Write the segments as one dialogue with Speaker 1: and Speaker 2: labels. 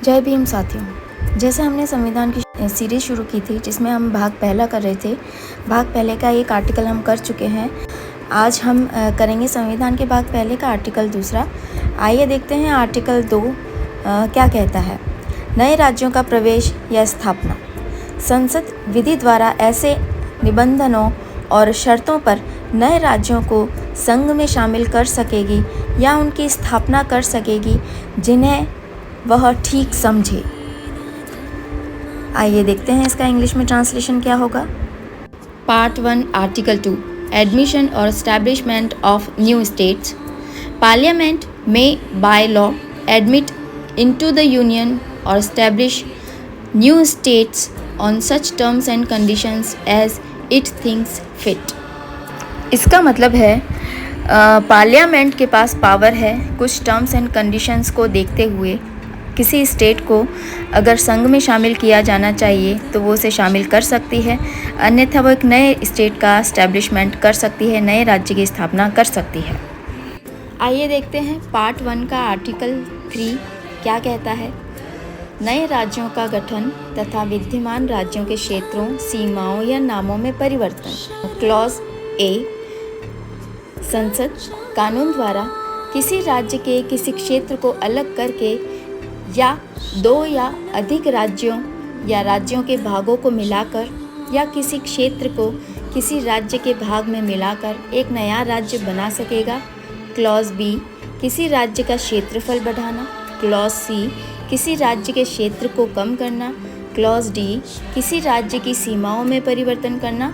Speaker 1: जय भीम साथियों। जैसे हमने संविधान की सीरीज शुरू की थी जिसमें हम भाग पहला कर रहे थे। भाग पहले का एक आर्टिकल हम कर चुके हैं। आज हम करेंगे संविधान के भाग पहले का आर्टिकल दूसरा। आइए देखते हैं आर्टिकल 2 क्या कहता है। नए राज्यों का प्रवेश या स्थापना। संसद विधि द्वारा ऐसे निबंधनों और शर्तों पर नए राज्यों को संघ में शामिल कर सकेगी या उनकी स्थापना कर सकेगी जिन्हें वह ठीक समझे। आइए देखते हैं इसका इंग्लिश में ट्रांसलेशन क्या होगा। पार्ट 1 आर्टिकल 2 एडमिशन और establishment of new states. Parliament में by law admit into the union और establish new states on such terms and conditions as it thinks fit. इसका मतलब है पार्लियामेंट के पास पावर है कुछ टर्म्स एंड कंडीशंस को देखते हुए किसी स्टेट को अगर संघ में शामिल किया जाना चाहिए तो वो उसे शामिल कर सकती है, अन्यथा वो एक नए स्टेट का एस्टैब्लिशमेंट कर सकती है, नए राज्य की स्थापना कर सकती है। आइए देखते हैं पार्ट 1 का आर्टिकल 3 क्या कहता है। नए राज्यों का गठन तथा विद्यमान राज्यों के क्षेत्रों, सीमाओं या नामों में परिवर्तन। क्लॉज ए, संसद कानून द्वारा किसी राज्य के किसी क्षेत्र को अलग करके या दो या अधिक राज्यों या राज्यों के भागों को मिलाकर या किसी क्षेत्र को किसी राज्य के भाग में मिलाकर एक नया राज्य बना सकेगा। क्लॉज बी, किसी राज्य का क्षेत्रफल बढ़ाना। क्लॉज सी, किसी राज्य के क्षेत्र को कम करना। क्लॉज डी, किसी राज्य की सीमाओं में परिवर्तन करना।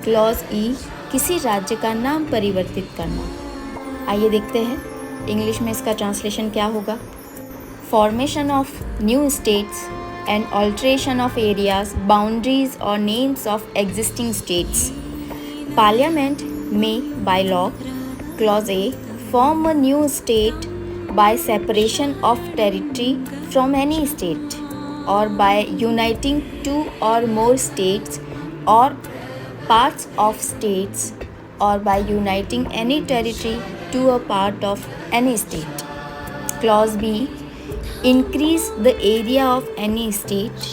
Speaker 1: क्लॉज ई, किसी राज्य का नाम परिवर्तित करना। आइए देखते हैं इंग्लिश में इसका ट्रांसलेशन क्या होगा। Formation of new states and alteration of areas, boundaries or names of existing states. Parliament may by law, Clause A, form a new state by separation of territory from any state or by uniting two or more states or parts of states or by uniting any territory to a part of any state. Clause B, increase the area of any state.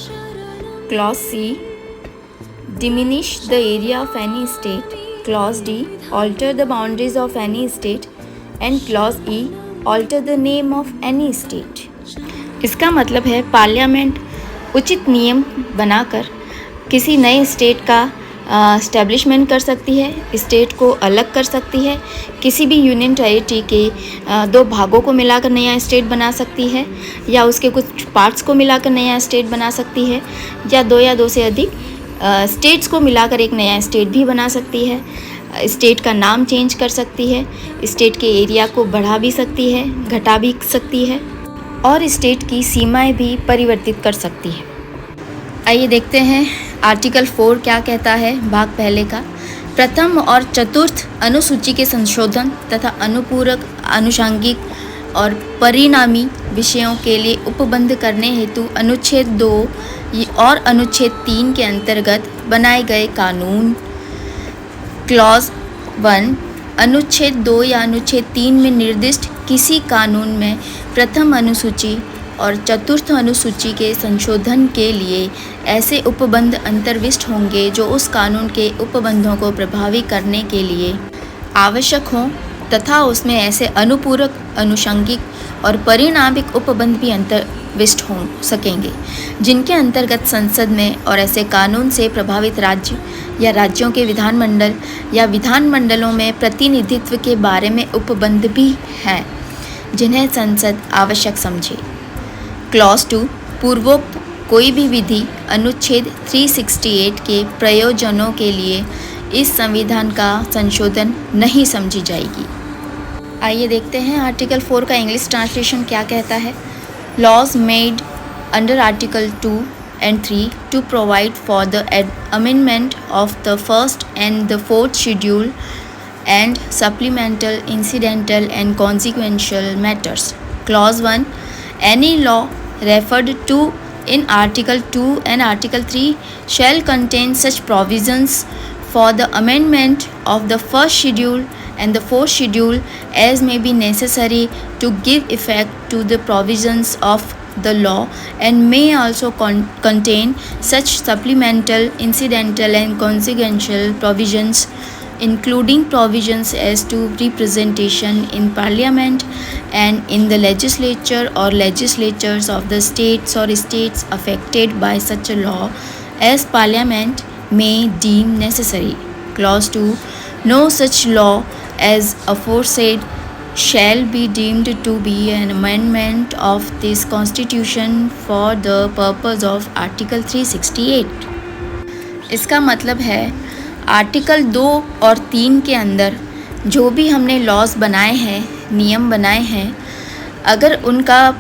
Speaker 1: Clause C, diminish the area of any state. Clause D, alter the boundaries of any state. And Clause E, alter the name of any state. इसका मतलब है parliament उचित नियम बनाकर किसी नए state का establishment कर सकती है, स्टेट को अलग कर सकती है, किसी भी यूनियन टेरिटरी के दो भागों को मिलाकर नया स्टेट बना सकती है या उसके कुछ पार्ट्स को मिलाकर नया स्टेट बना सकती है या दो से अधिक स्टेट्स को मिलाकर एक नया स्टेट भी बना सकती है। स्टेट का नाम चेंज कर सकती है, स्टेट के एरिया को बढ़ा भी सकती है, घटा भी सकती है और स्टेट की सीमाएं भी परिवर्तित कर सकती है। आइए देखते हैं आर्टिकल 4 क्या कहता है भाग पहले का। प्रथम और चतुर्थ अनुसूची के संशोधन तथा अनुपूरक, आनुषंगिक और परिणामी विषयों के लिए उपबंध करने हेतु अनुच्छेद 2 और अनुच्छेद 3 के अंतर्गत बनाए गए कानून। क्लॉज 1, अनुच्छेद 2 या अनुच्छेद 3 में निर्दिष्ट किसी कानून में प्रथम अनुसूची और चतुर्थ अनुसूची के संशोधन के लिए ऐसे उपबंध अंतर्विष्ट होंगे जो उस कानून के उपबंधों को प्रभावी करने के लिए आवश्यक हों तथा उसमें ऐसे अनुपूरक, आनुषंगिक और परिणामिक उपबंध भी अंतर्विष्ट हो सकेंगे जिनके अंतर्गत संसद में और ऐसे कानून से प्रभावित राज्य या राज्यों के विधानमंडल या विधानमंडलों में प्रतिनिधित्व के बारे में उपबंध भी हैं जिन्हें संसद आवश्यक समझे। क्लॉज 2, पूर्वोक्त कोई भी विधि अनुच्छेद 368 के प्रयोजनों के लिए इस संविधान का संशोधन नहीं समझी जाएगी। आइए देखते हैं आर्टिकल 4 का इंग्लिश ट्रांसलेशन क्या कहता है। Laws made under article 2 and 3 to provide for the amendment of the first and the fourth schedule and supplemental, incidental and consequential matters. Clause 1, any law referred to in Article 2 and Article 3 shall contain such provisions for the amendment of the first schedule and the fourth schedule as may be necessary to give effect to the provisions of the law and may also contain such supplemental, incidental and consequential provisions, including provisions as to representation in parliament and in the legislature or legislatures of the states or states affected by such a law as parliament may deem necessary. Clause 2. No such law as aforesaid shall be deemed to be an amendment of this constitution for the purpose of Article 368. इसका मतलब है article 2 और 3 के अंदर जो भी हमने laws बनाए हैं, नियम बनाए हैं, अगर उनका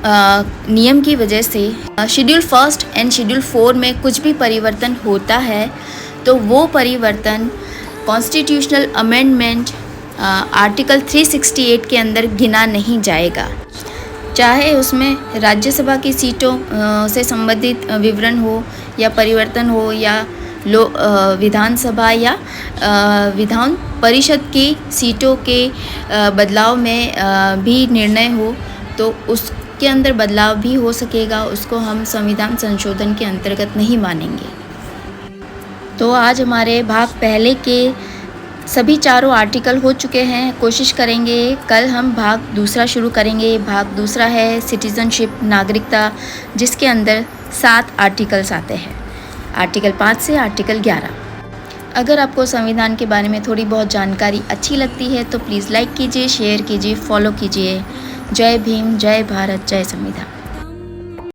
Speaker 1: नियम की वजह से शेड्यूल फर्स्ट एंड शेड्यूल 4 में कुछ भी परिवर्तन होता है तो वो परिवर्तन कॉन्स्टिट्यूशनल अमेंडमेंट आर्टिकल 368 के अंदर गिना नहीं जाएगा, चाहे उसमें राज्यसभा की सीटों से संबंधित विवरण हो या परिवर्तन हो या विधानसभा या विधान परिषद की सीटों के बदलाव में भी निर्णय हो तो उसके अंदर बदलाव भी हो सकेगा, उसको हम संविधान संशोधन के अंतर्गत नहीं मानेंगे। तो आज हमारे भाग पहले के सभी चारों आर्टिकल हो चुके हैं। कोशिश करेंगे कल हम भाग दूसरा शुरू करेंगे। भाग दूसरा है सिटीजनशिप, नागरिकता, जिसके अंदर 7 आर्टिकल्स आते हैं, आर्टिकल 5 से आर्टिकल 11। अगर आपको संविधान के बारे में थोड़ी बहुत जानकारी अच्छी लगती है तो प्लीज़ लाइक कीजिए, शेयर कीजिए, फॉलो कीजिए। जय भीम, जय भारत, जय संविधान।